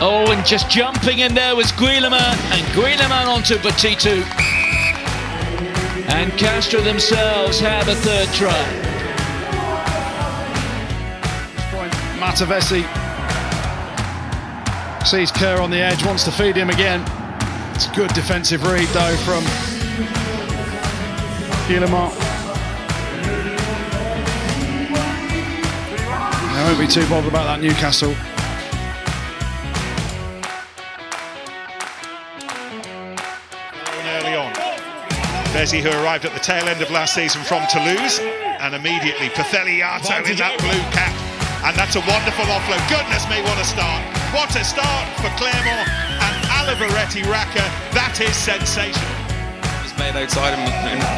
Oh, and just jumping in there was Guillemin, and Guillemin onto Batitu. And Castres themselves have a third try. Matavesi sees Kerr on the edge, wants to feed him again. It's a good defensive read though from Guillemin. I won't be too bothered about that Newcastle. Early on, Bezi, who arrived at the tail end of last season from Toulouse, and immediately Patheliato in that blue cap, and that's a wonderful offload. Goodness me, what a start! What a start for Clermont and Aliveretti Raka. That is sensational. It's made outside him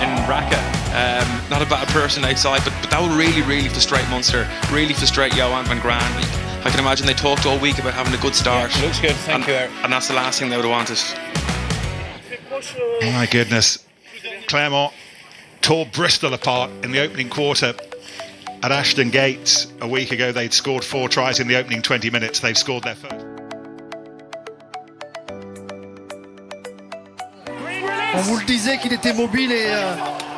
in Raka. Not a bad person outside, but that would really frustrate Munster, really frustrate Johan van Graan. I can imagine they talked all week about having a good start. Yeah, looks good, thank you, Eric. And that's the last thing they would have wanted. My goodness, Clermont tore Bristol apart in the opening quarter at Ashton Gate. A week ago they'd scored 4 tries in the opening 20 minutes. They've scored their first. On vous le disait qu'il était mobile et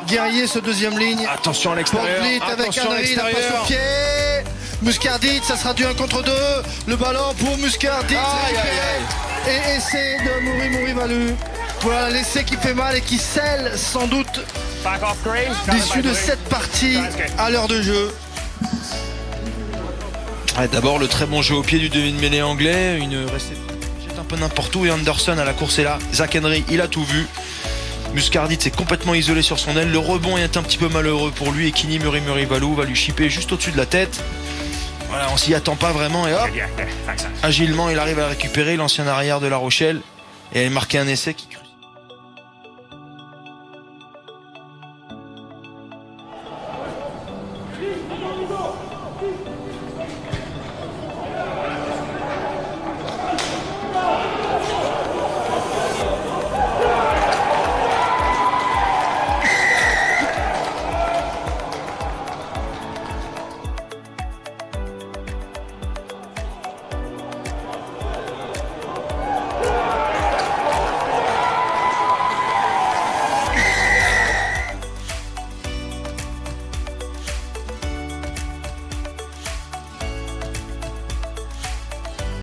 guerrier ce deuxième ligne. Attention à l'extérieur. Porte-Vite avec Henry, la passe au pied. Muscardit, ça sera du 1 contre 2. Le ballon pour Muscardit. Et essai de Mouri Valu. Voilà l'essai qui fait mal et qui scelle sans doute l'issue de cette partie à l'heure de jeu. Ouais, d'abord le très bon jeu au pied du demi-mêlée anglais, une réception un peu n'importe où et Anderson à la course est là. Zach Henry, il a tout vu. Muscardit s'est complètement isolé sur son aile. Le rebond est un petit peu malheureux pour lui et Kini Murimuruvalu va lui chipper juste au-dessus de la tête. Voilà, on s'y attend pas vraiment et hop, agilement il arrive à récupérer l'ancien arrière de La Rochelle et à marquer un essai qui